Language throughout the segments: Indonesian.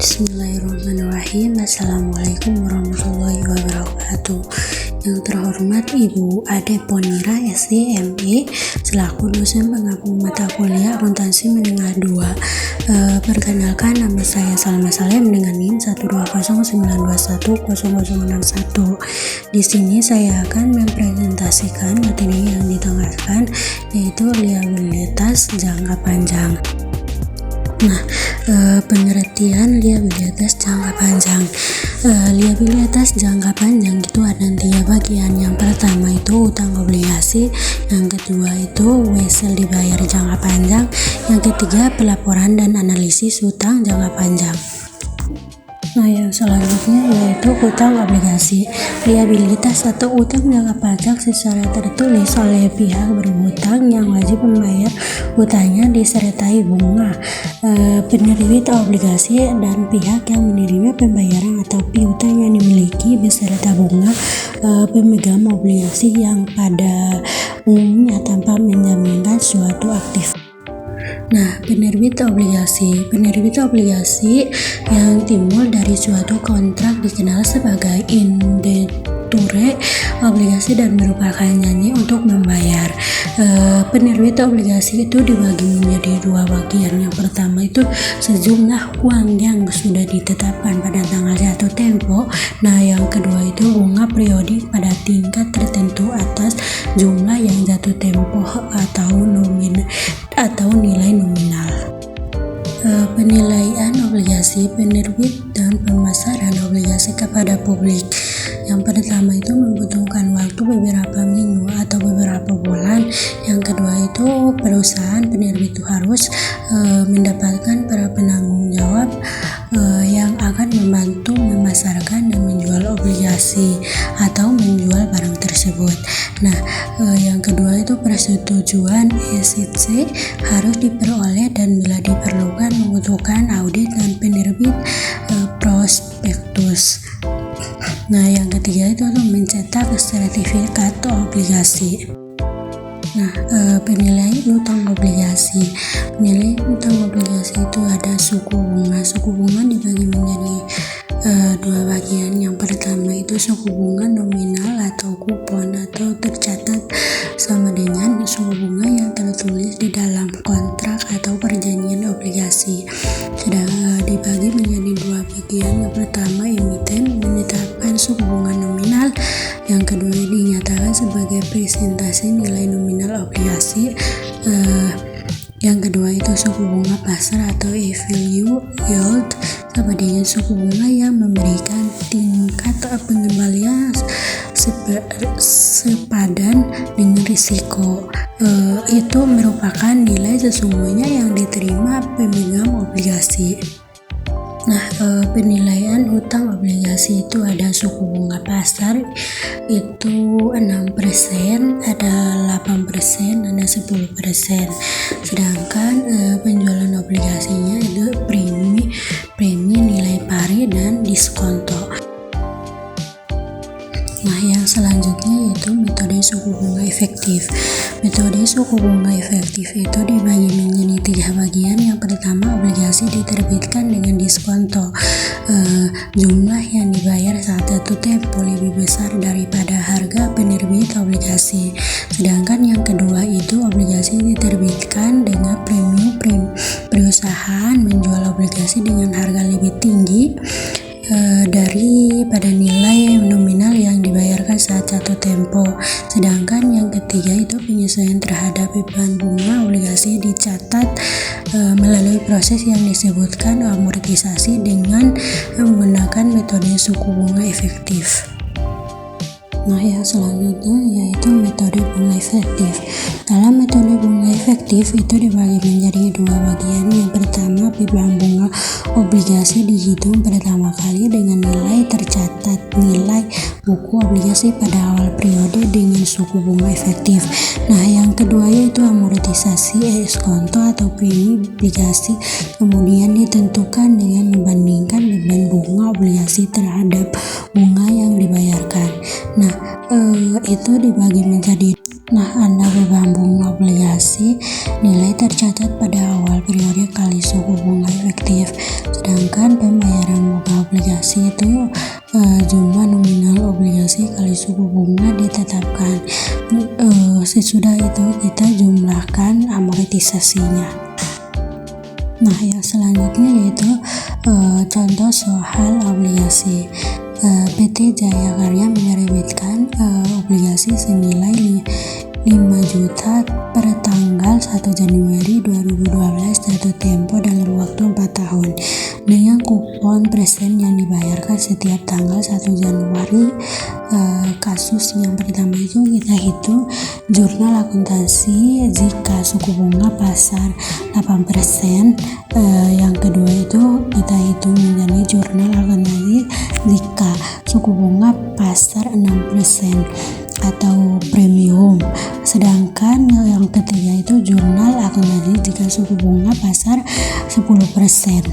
Bismillahirrahmanirrahim. Assalamualaikum warahmatullahi wabarakatuh. Yang terhormat Ibu Ade Ponira SDME selaku dosen pengampu mata kuliah akuntansi menengah 2. Perkenalkan, nama saya Salma Salem dengan NIM 12092100061. Di sini saya akan mempresentasikan materi yang ditengahkan, yaitu liabilitas jangka panjang. Pengertian liabilitas jangka panjang. Liabilitas jangka panjang itu ada 3 bagian. Yang pertama itu utang obligasi, yang kedua itu wesel dibayar jangka panjang, yang ketiga pelaporan dan analisis utang jangka panjang. Yang selanjutnya yaitu utang obligasi. Liabilitas atau utang jangka panjang secara tertulis oleh pihak berhutang yang wajib membayar hutangnya disertai bunga. Penerbit obligasi dan pihak yang menerima pembayaran atau piutang yang dimiliki beserta bunga pemegang obligasi yang pada umumnya tanpa menjaminkan suatu aktif. Penerbit obligasi yang timbul dari suatu kontrak dikenal sebagai indenture obligasi dan merupakan janji untuk membayar. Penerbit obligasi itu dibagi menjadi 2 bagian. Yang pertama itu sejumlah uang yang sudah ditetapkan pada tanggal jatuh tempo. Yang kedua itu bunga periodik pada tingkat tertentu atas jumlah yang jatuh tempo atau nilai nominal. Penilaian obligasi penerbit dan pemasaran obligasi kepada publik. Yang pertama itu membutuhkan waktu beberapa minggu atau beberapa bulan. Yang kedua itu perusahaan penerbit itu harus mendapatkan para penanggung jawab yang akan membantu memasarkan dan menjual obligasi atau menjual barang tersebut. Yang kedua itu persetujuan SIC harus diperoleh dan bila diperlukan membutuhkan audit dan penerbit prospektus. Yang ketiga itu mencetak sertifikat obligasi. Penilaian utang obligasi. Penilaian utang obligasi itu ada suku bunga. Suku bunga dibagi menjadi 2 bagian. Yang pertama itu suku bunga nominal atau kupon atau tercatat sama dengan suku bunga yang tertulis di dalam kontrak atau perjanjian obligasi. Sudah dibagi menjadi 2 bagian. Yang pertama, emiten menetapkan suku bunga nominal. Yang kedua, dinyatakan sebagai presentasi nilai nominal obligasi. Yang kedua itu suku bunga pasar atau value yield sama dengan suku bunga yang memberikan tingkat pengembalian sepadan dengan risiko. Itu merupakan nilai sesungguhnya yang diterima pemegang obligasi. Penilaian hutang obligasi itu ada suku bunga pasar itu 6%, ada 8%, ada 10%. Sedangkan penjualan obligasinya itu premi nilai pari dan diskonto. Yang selanjutnya yaitu metode suku bunga efektif. Metode suku bunga efektif itu dibagi menjadi 3 bagian. Yang pertama, obligasi diterbitkan dengan diskonto. Jumlah yang dibayar saat jatuh tempo lebih besar daripada harga penerbit obligasi. Sedangkan yang kedua itu obligasi diterbitkan dengan premium perusahaan menjual obligasi dengan harga lebih tinggi daripada nilai nominal yang dibayarkan saat jatuh tempo. Sedangkan yang ketiga itu penyesuaian terhadap beban bunga obligasi dicatat melalui proses yang disebutkan amortisasi dengan menggunakan metode suku bunga efektif. Yang selanjutnya yaitu metode bunga efektif. Dalam metode bunga efektif itu dibagi menjadi 2 bagian. Yang pertama, beban bunga obligasi dihitung pertama kali dengan nilai tercatat nilai buku obligasi pada awal periode dengan suku bunga efektif. Yang kedua yaitu amortisasi eskonto atau premi obligasi, kemudian ditentukan dengan membandingkan beban bunga obligasi terhadap bunga yang dibayarkan. Itu dibagi menjadi Anda beban bunga obligasi nilai tercatat pada awal periode kali suku bunga efektif. Sedangkan Sedangkan pembayaran bunga obligasi itu jumlah nominal obligasi kali suku bunga ditetapkan. Sesudah itu kita jumlahkan amortisasinya. Nah, yang selanjutnya yaitu contoh soal obligasi. PT Jaya Karya menerbitkan obligasi senilai 5 juta per tanggal 1 Januari 2012 jatuh tempo dalam waktu 4 tahun dengan kupon persen yang dibayarkan setiap tanggal 1 Januari. Kasus yang pertama itu kita hitung jurnal akuntansi jika suku bunga pasar 8%. Yang kedua itu kita hitung menjadi jurnal akuntansi jika suku bunga pasar 6% atau premium. Sedangkan yang ketiga itu jurnal akuntansi jika suku bunga pasar 10%.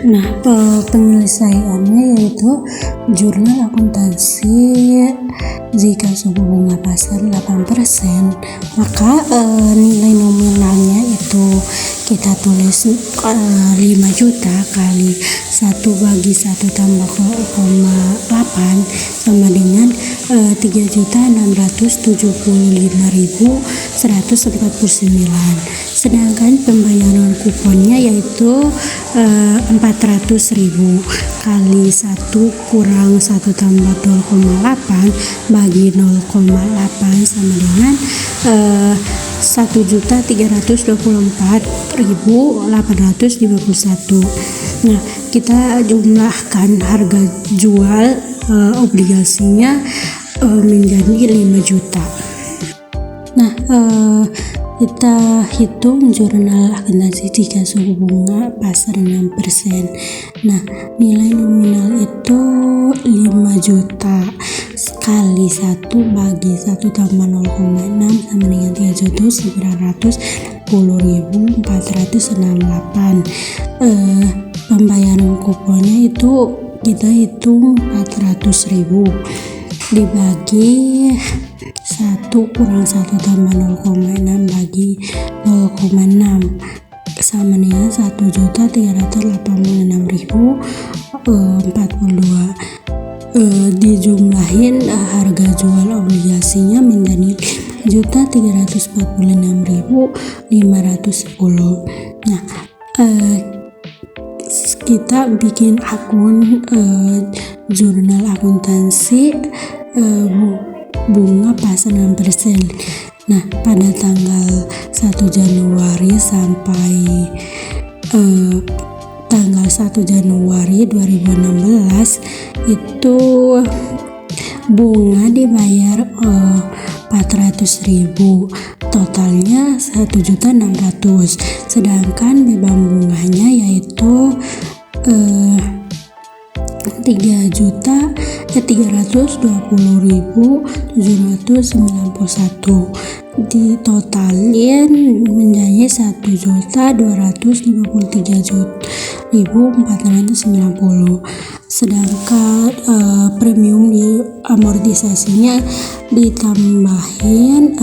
Nah, penyelesaiannya yaitu jurnal akuntansi jika suku bunga pasar 8%, maka nilai nominalnya itu kita tulis 5 juta kali 1 bagi 1 tambah 0,8 sama dengan 3.675.149. Sedangkan pembayaran kuponnya yaitu 400.000 kali 1 kurang 1 tambah 0,8 bagi 0,8 sama dengan 1.324.851. Nah, kita jumlahkan harga jual obligasinya menjadi 5 juta. Nah, kita hitung jurnal akuntansi jika suku bunga pasar 6%. Nah, nilai nominal itu 5 juta kali 1 bagi 1 tambah 0,6 sama dengan 3.910.468. Pembayaran kuponnya itu kita hitung 400.000 dibagi 1 kurang 1 tambah 0,6 bagi 0,6 sama dengan 1.386.042. Dijumlahin harga jual obligasinya menjadi 1.346.510. Nah, kita bikin akun jurnal akuntansi bunga pasar 6%. Nah, pada tanggal 1 Januari sampai tanggal 1 Januari 2016 itu bunga dibayar 400.000, totalnya 1.600.000. Sedangkan beban bunganya yaitu 3.320.791, ditotalin menjadi 1.253.490. Sedangkan premium di amortisasinya ditambahin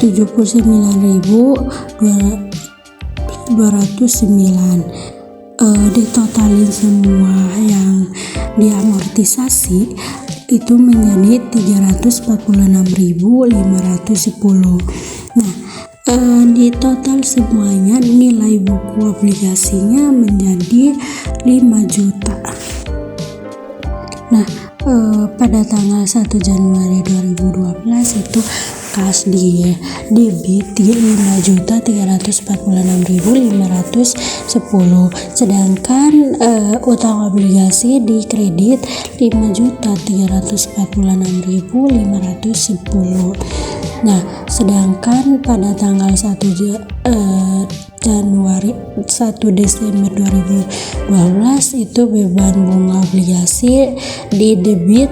79.209. Ditotalin semua yang diamortisasi itu menjadi 346.510. Nah, di total semuanya nilai buku obligasinya menjadi 5 juta. Nah, pada tanggal 1 Januari 2012 itu kas di debit 5.346.510, sedangkan utang obligasi di kredit 5.346.510. Nah, sedangkan pada tanggal 1 Desember 2012 itu beban bunga obligasi di debit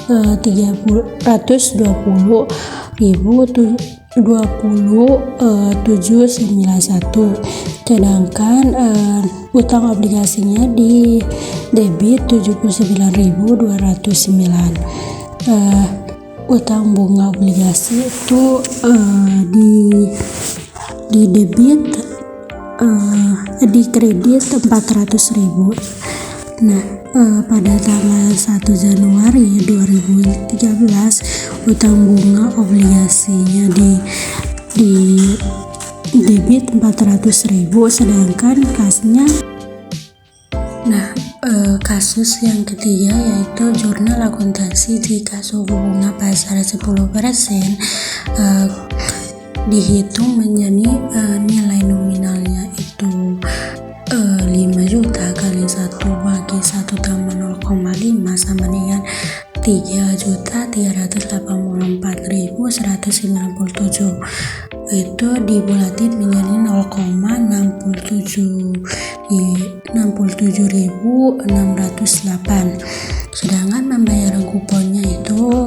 320.791, sedangkan utang obligasinya di debit 79.209. Utang bunga obligasi itu di debit di kredit 400.000. Nah, pada tanggal 1 Januari 2013 utang bunga obligasinya di debit 400.000, sedangkan kasnya. Nah, kasus yang ketiga yaitu jurnal akuntansi jika suku bunga pasar 10% dihitung menjadi nilai nominalnya itu 5 juta kali 1 bagi 1 tambah 0,5 sama dengan 3.384.197. Itu dibulatin menjadi 0,67.608. Sedangkan pembayaran kuponnya itu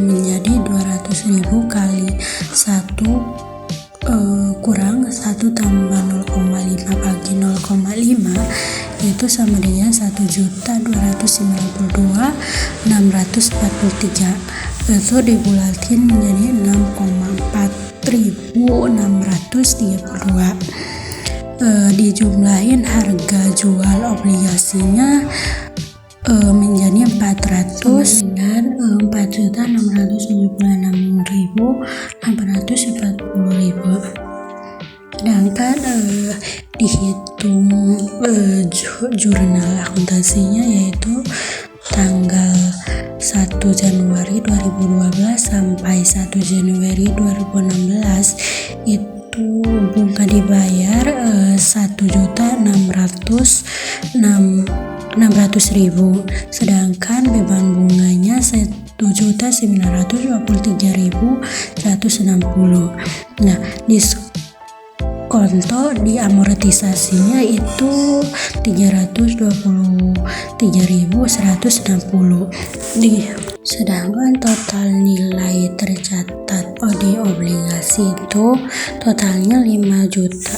menjadi 200.000 kali 1 kurang 1 tambah 0,5 bagi 0,5 itu sama dengan 1.292.643. Itu dibulatin menjadi 6,4.632. Dijumlahin harga jual obligasinya menjadi 400 dengan 4.676.840. Sedangkan dihitung jurnal akuntansinya yaitu tanggal 1 Januari 2012 sampai 1 Januari 2016 itu bunga dibayar 1.600.000, sedangkan beban bunganya 1.923.160. Nah, konto di amortisasinya itu 323.160. Sedangkan total nilai tercatat di obligasi itu totalnya 5 juta.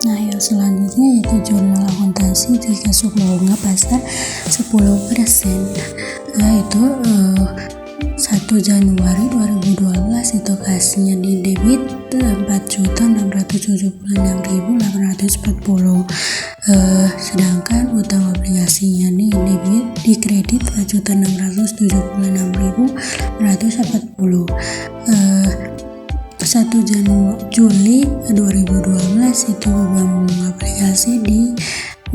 Nah, yang selanjutnya yaitu jurnal akuntansi jika suku bunga pasar 10%. Nah, itu 1 Januari 2012 itu kasnya di debit 4.676.840. Sedangkan utang obligasinya di debit di kredit 4.676.840. 1 Juli 2012 itu beban bunga obligasi di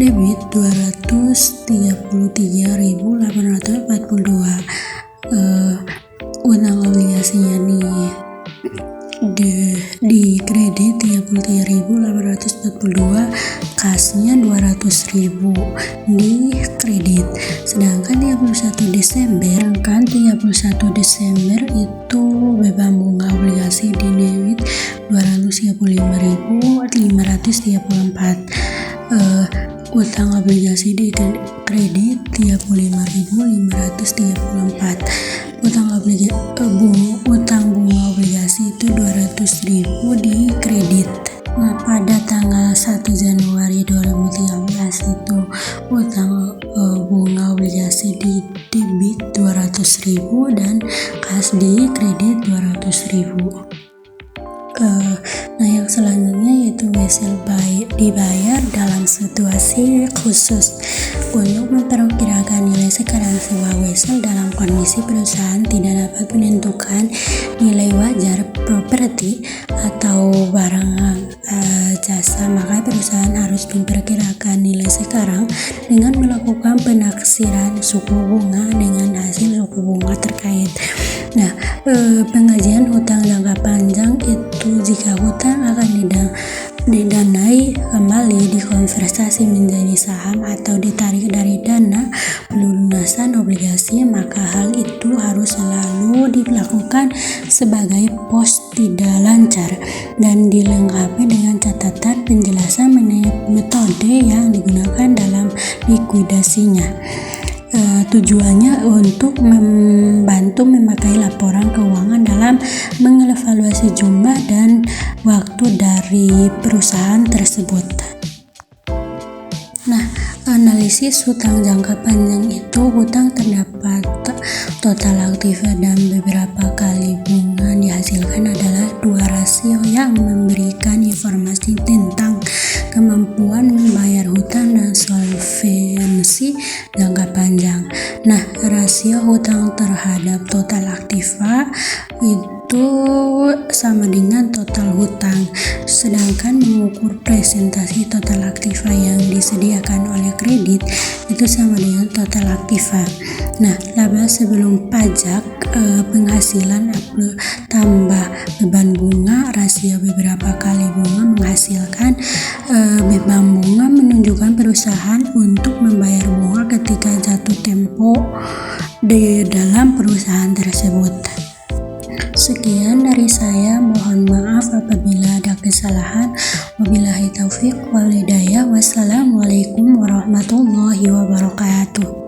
debit 233.842. Utang obligasinya di kredit 33.842, kasnya 200.000 di kredit. Sedangkan 31 Desember itu beban bunga obligasi di debit 235.534. Utang obligasi di kredit 35.534. Utang bunga obligasi itu 200.000 di kredit. Nah, pada tanggal 1 Januari 2013 itu utang bunga obligasi di debit 200.000 dan kas di kredit 200.000. Nah, yang selanjutnya yaitu wesel dibayar dalam situasi khusus. Untuk memperkirakan nilai sekarang sebuah wesel dalam kondisi perusahaan tidak dapat menentukan nilai wajar properti atau barang jasa, maka perusahaan harus memperkirakan nilai sekarang dengan melakukan penaksiran suku bunga dengan hasil suku bunga terkait. Nah, pengajian hutang jangka panjang itu jika hutang akan didanai kembali, dikonversi menjadi saham atau ditarik dari dana pelunasan obligasi, maka hal itu harus selalu dilakukan sebagai pos tidak lancar dan dilengkapi dengan catatan penjelasan mengenai metode yang digunakan dalam likuidasinya. Tujuannya untuk membantu memakai laporan keuangan dalam mengevaluasi jumlah dan waktu dari perusahaan tersebut. Nah, analisis hutang jangka panjang itu hutang terdapat total aktif dan beberapa kali bunga dihasilkan adalah dua rasio yang memberikan informasi tentang kemampuan membayar hutang dan solvensi jangka panjang. Nah, rasio hutang terhadap total aktiva itu sama dengan total hutang, sedangkan mengukur presentasi total aktiva yang disediakan oleh kredit itu sama dengan total aktiva. Nah, laba sebelum pajak, penghasilan tambah beban bunga, rasio beberapa kali bunga menghasilkan beban bunga, menunjukkan perusahaan untuk membayar bunga ketika jatuh tempo di dalam perusahaan tersebut. Sekian dari saya, mohon maaf apabila ada kesalahan. Wabillahi taufiq wal hidayah. Wassalamualaikum warahmatullahi wabarakatuh.